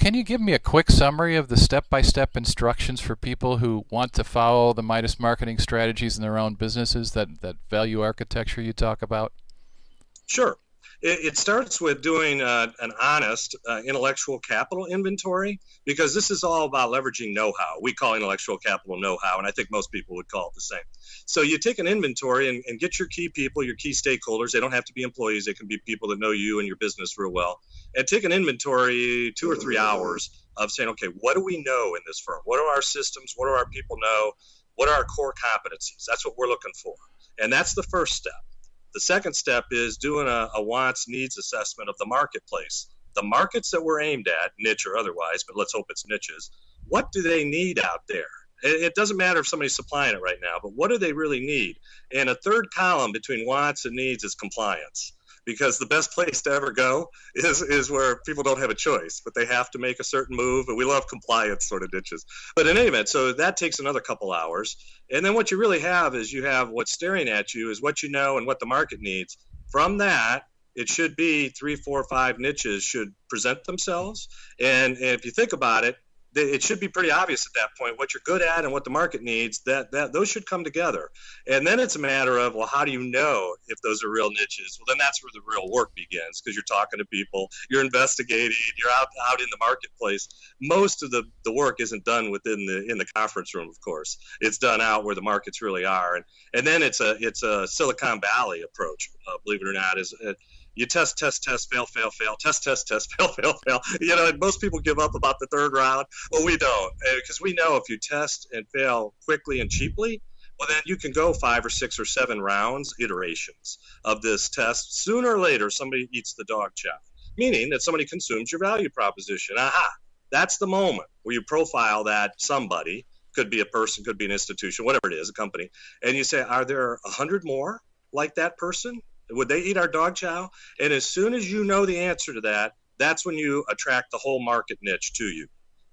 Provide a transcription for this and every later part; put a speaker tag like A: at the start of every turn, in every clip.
A: can you give me a quick summary of the step-by-step instructions for people who want to follow the Midas marketing strategies in their own businesses, that value architecture you talk about?
B: Sure. It starts with doing an honest intellectual capital inventory, because this is all about leveraging know-how. We call intellectual capital know-how, and I think most people would call it the same. So you take an inventory and get your key people, your key stakeholders. They don't have to be employees. They can be people that know you and your business real well. And take an inventory, 2 or 3 hours, of saying, okay, what do we know in this firm? What are our systems? What do our people know? What are our core competencies? That's what we're looking for. And that's the first step. The second step is doing a wants, needs assessment of the marketplace. The markets that we're aimed at, niche or otherwise, but let's hope it's niches, what do they need out there? It doesn't matter if somebody's supplying it right now, but what do they really need? And a third column between wants and needs is compliance. Because the best place to ever go is where people don't have a choice, but they have to make a certain move, and we love compliance sort of niches. But in any event, so that takes another couple hours. And then what you really have is you have what's staring at you is what you know and what the market needs. From that, it should be 3, 4, 5 niches should present themselves. And if you think about it, it should be pretty obvious at that point what you're good at and what the market needs. That those should come together. And then it's a matter of, well, how do you know if those are real niches? Well, then that's where the real work begins, because you're talking to people, you're investigating, you're out in the marketplace. Most of the work isn't done within the conference room, of course. It's done out where the markets really are. And then it's a Silicon Valley approach, believe it or not. You test, fail, test, fail. You know, and most people give up about the third round. Well, we don't, because we know if you test and fail quickly and cheaply, well, then you can go 5 or 6 or 7 rounds, iterations of this test. Sooner or later, somebody eats the dog chow, meaning that somebody consumes your value proposition. Aha, that's the moment where you profile that somebody, could be a person, could be an institution, whatever it is, a company, and you say, are there 100 more like that person? Would they eat our dog chow? And as soon as you know the answer to that, that's when you attract the whole market niche to you.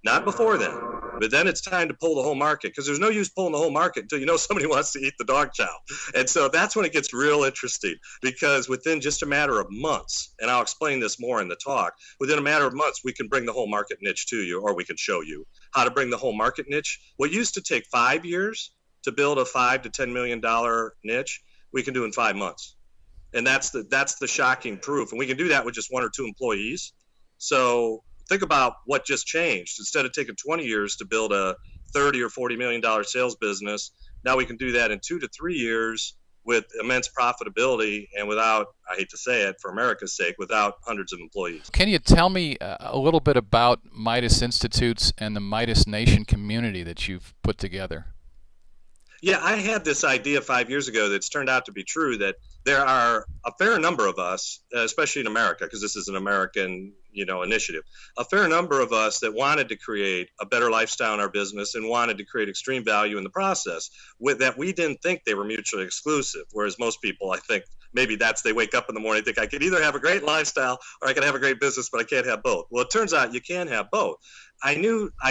B: Not before then, but then it's time to pull the whole market, because there's no use pulling the whole market until you know somebody wants to eat the dog chow. And so that's when it gets real interesting, because within just a matter of months, and I'll explain this more in the talk, within a matter of months, we can bring the whole market niche to you, or we can show you how to bring the whole market niche. What used to take 5 years to build a $5 to $10 million niche, we can do in 5 months. And that's the shocking proof. And we can do that with just 1 or 2 employees. So think about what just changed. Instead of taking 20 years to build a $30 or $40 million sales business, now we can do that in 2 to 3 years with immense profitability and without, I hate to say it, for America's sake, without hundreds of employees.
A: Can you tell me a little bit about Midas Institutes and the Midas Nation community that you've put together?
B: Yeah, I had this idea 5 years ago that's turned out to be true, that there are a fair number of us, especially in America, because this is an American, initiative, a fair number of us that wanted to create a better lifestyle in our business and wanted to create extreme value in the process, with that we didn't think they were mutually exclusive. Whereas most people, I think, maybe they wake up in the morning and think I could either have a great lifestyle or I can have a great business, but I can't have both. Well, it turns out you can have both. I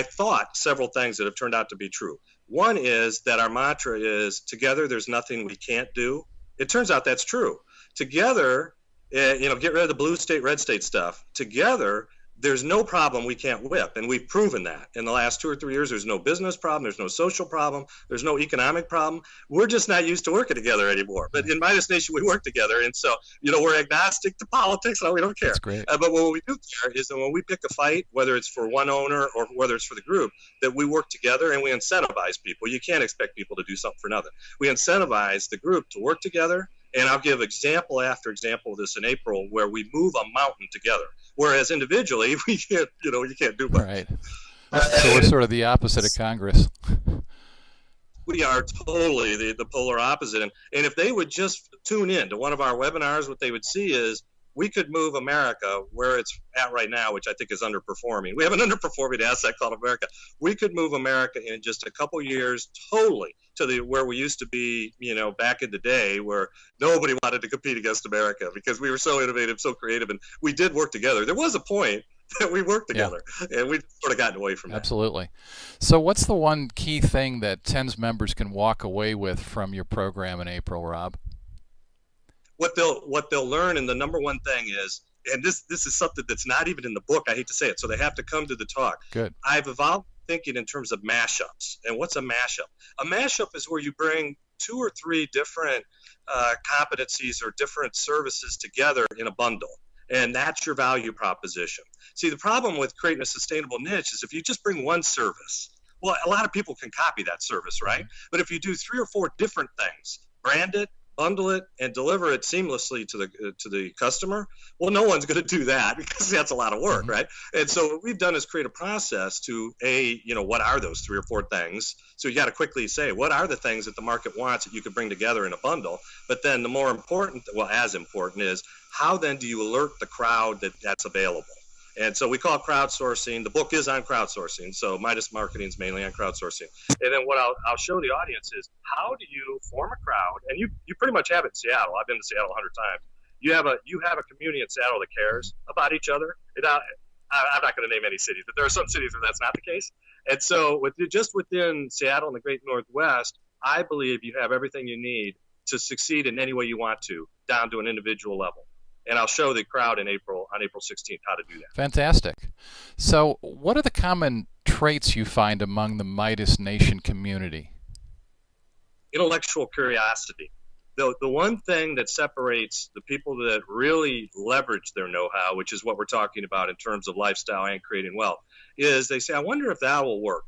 B: thought several things that have turned out to be true. One is that our mantra is, together there's nothing we can't do. It turns out that's true. Together, get rid of the blue state, red state stuff. Together, there's no problem we can't whip, and we've proven that. In the last 2 or 3 years, there's no business problem, there's no social problem, there's no economic problem. We're just not used to working together anymore. But in Midas Nation, we work together, and so, we're agnostic to politics. No, we don't care.
A: That's great.
B: But what we do care is that when we pick a fight, whether it's for one owner or whether it's for the group, that we work together and we incentivize people. You can't expect people to do something for nothing. We incentivize the group to work together. And I'll give example after example of this in April, where we move a mountain together. Whereas individually, we can't, you can't do much.
A: Right. So we're sort of the opposite of Congress.
B: We are totally the polar opposite. And if they would just tune in to one of our webinars, what they would see is we could move America where it's at right now, which I think is underperforming. We have an underperforming asset called America. We could move America in just a couple years totally to where we used to be, back in the day, where nobody wanted to compete against America because we were so innovative, so creative, and we did work together. There was a point that we worked together, and we've sort of gotten away from that.
A: Absolutely. So what's the one key thing that TENS members can walk away with from your program in April, Rob?
B: What they'll learn, and the number one thing is and this is something that's not even in the book. I hate to say it, so they have to come to the talk.
A: Good.
B: I've evolved thinking in terms of mashups. And what's a mashup? A mashup is where you bring 2 or 3 different competencies or different services together in a bundle. And that's your value proposition. See, the problem with creating a sustainable niche is if you just bring one service, well, a lot of people can copy that service, right? Mm-hmm. But if you do 3 or 4 different things, brand it, bundle it, and deliver it seamlessly to the customer, well, no one's going to do that because that's a lot of work, mm-hmm. right? And so what we've done is create a process to, what are those 3 or 4 things? So you got to quickly say, what are the things that the market wants that you could bring together in a bundle? But then the more important, well, as important is, how then do you alert the crowd that that's available? And so we call it crowdsourcing. The book is on crowdsourcing. So Midas Marketing is mainly on crowdsourcing. And then what I'll show the audience is, how do you form a crowd? And you pretty much have it in Seattle. I've been to Seattle 100 times. You have a community in Seattle that cares about each other. I'm not going to name any cities, but there are some cities where that's not the case. And so just within Seattle and the Great Northwest, I believe you have everything you need to succeed in any way you want to, down to an individual level. And I'll show the crowd on April 16th how to do that.
A: Fantastic. So what are the common traits you find among the Midas Nation community?
B: Intellectual curiosity. The one thing that separates the people that really leverage their know-how, which is what we're talking about in terms of lifestyle and creating wealth, is they say, I wonder if that will work.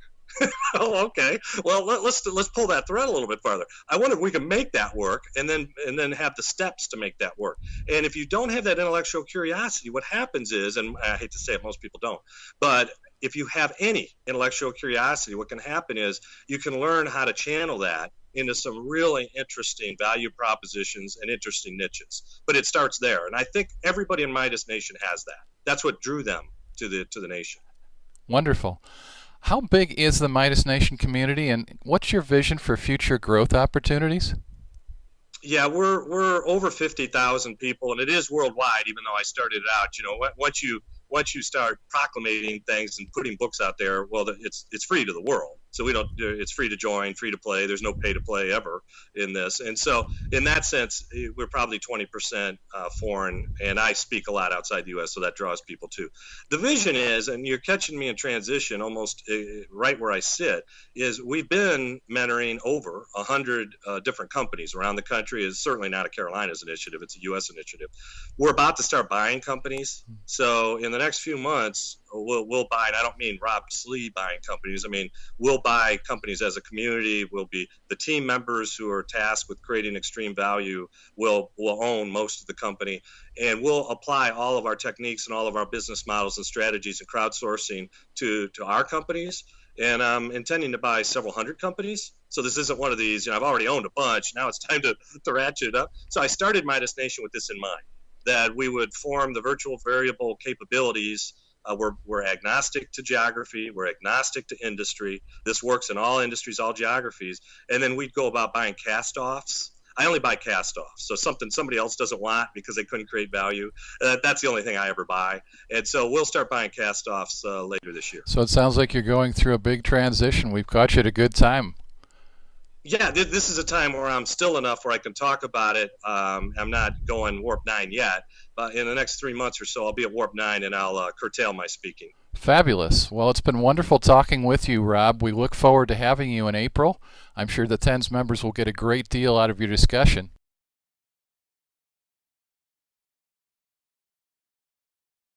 B: Oh, okay. Well, let's pull that thread a little bit farther. I wonder if we can make that work, and then have the steps to make that work. And if you don't have that intellectual curiosity, what happens is, and I hate to say it, most people don't, but if you have any intellectual curiosity, what can happen is you can learn how to channel that into some really interesting value propositions and interesting niches. But it starts there, and I think everybody in Midas Nation has that. That's what drew them to the nation.
A: Wonderful. How big is the Midas Nation community, and what's your vision for future growth opportunities?
B: Yeah, we're over 50,000 people, and it is worldwide. Even though I started it out, once you start proclamating things and putting books out there, well, it's free to the world. So it's free to join, free to play. There's no pay to play ever in this. And so in that sense, we're probably 20% foreign, and I speak a lot outside the U.S., so that draws people too. The vision is, and you're catching me in transition almost right where I sit, is we've been mentoring over 100 different companies around the country. It's certainly not a Carolinas initiative. It's a U.S. initiative. We're about to start buying companies. So in the next few months, we'll buy, and I don't mean Rob Slee buying companies. I mean, we'll buy companies as a community. We'll be the team members who are tasked with creating extreme value will own most of the company, and we'll apply all of our techniques and all of our business models and strategies and crowdsourcing to our companies. And I'm intending to buy several hundred companies. So this isn't one of these, I've already owned a bunch. Now it's time to ratchet it up. So I started Midas Nation with this in mind, that we would form the virtual variable capabilities. We're agnostic to geography. We're agnostic to industry. This works in all industries, all geographies. And then we'd go about buying cast-offs. I only buy cast-offs. So something somebody else doesn't want because they couldn't create value. That's the only thing I ever buy. And so we'll start buying cast-offs later this year.
A: So it sounds like you're going through a big transition. We've caught you at a good time.
B: Yeah, this is a time where I'm still enough where I can talk about it. I'm not going Warp 9 yet, but in the next 3 months or so, I'll be at Warp 9 and I'll curtail my speaking.
A: Fabulous. Well, it's been wonderful talking with you, Rob. We look forward to having you in April. I'm sure the TENS members will get a great deal out of your discussion.